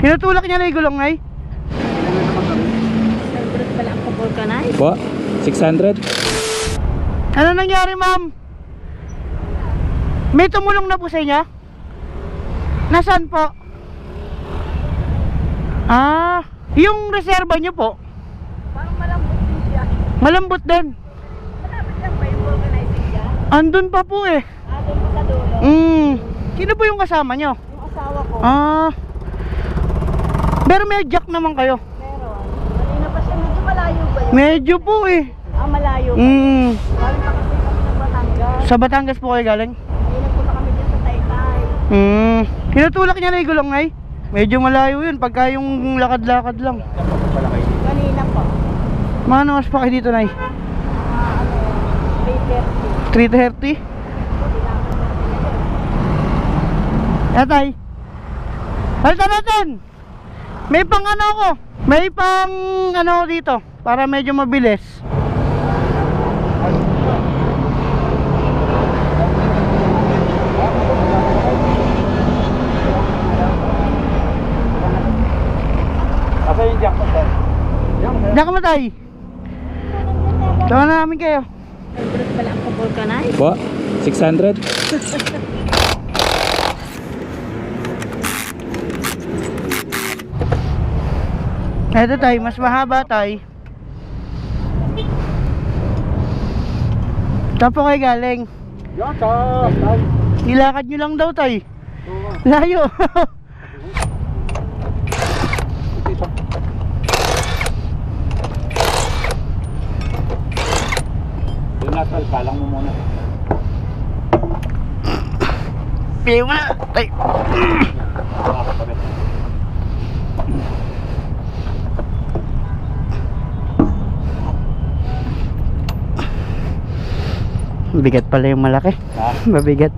Tinutulak niya na yung gulong, Nay? Nagbrot pala ang ka-vulcanize. Po, 600. Ano nangyari, ma'am? May tumulong na po sa inyo? Nasaan po? Ah, yung reserva nyo po? Parang malambot din siya. Malambot din. Malapit lang ba yung vulcanizing dyan? Andun pa po eh. Doon po sa dulo. Sino po yung kasama nyo? Yung asawa ko. Ah, pero may jack naman kayo. Meron. Kanina pa siya. Medyo malayo ba yun? Medyo po eh. Malayo. Mm. Galing pa kasi kami ng Batangas. Sa Batangas po kayo galing? Ay, nagpunta kami dyan sa Taytay. Tinutulak niya na yung gulong, Nay? Medyo malayo yun pagka yung lakad-lakad lang. Kanina po. Mga namas pa kayo dito, Nay? 3:30. 3:30? Yatay. Halta natin. May pang ano ako. May pang ano dito para medyo mabilis. Asa yung jack? Diyan ka matay. Tawa na namin kayo. Nagbrot pala ang ka-vulcanize. Po, 600. Eto tay, mas mahaba tay. Saan po kayo galing? Nilakad nyo lang daw tay. Layo. Yung nasal, kalang mo muna. Piyo mo na tay. Bigat pala yung malaki. Mabigat.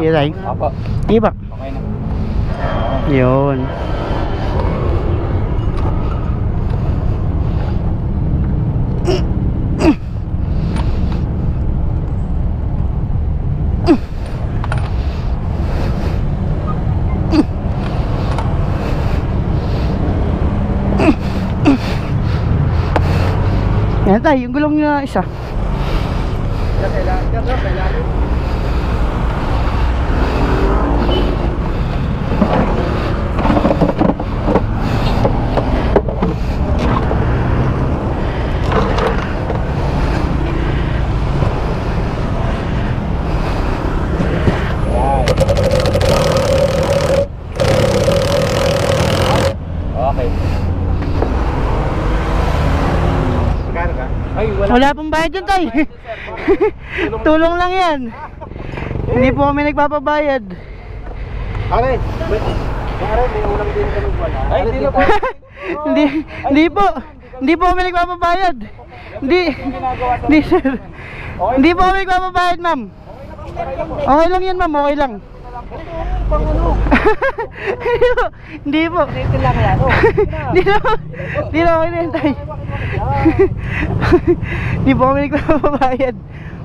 Iya tayo. Apa? Iba. Okay na. Yun. Yan tayo, yung gulong niya isa. Okay. Ay, Wala pong bayad yun tayo. Tulong lang yan. Hindi po kami nagpapabayad. Pare, may ulang din kami wala. Ay, hindi na po. Hindi po. Hindi po kami nagpapabayad. Hindi sir. Hindi po kami nagpapabayad, ma'am. Okay lang yan, ma'am. Okay lang. Hindi po. Dito lang yan. Hindi na okay na yan tayo. Hindi po kami nagpapabayad.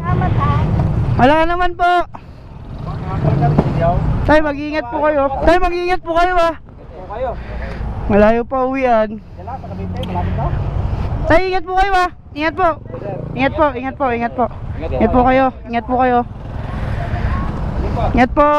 Salamat ha. Wala naman po. Tay, mag-iingat po kayo. Tay, mag-iingat po kayo ah. Kayo. Malayo pa uwian. Tay, ingat po kayo ah. Ingat po. Ingat po, ingat po, ingat po. Ingat po kayo. Ingat po kayo. Ingat po.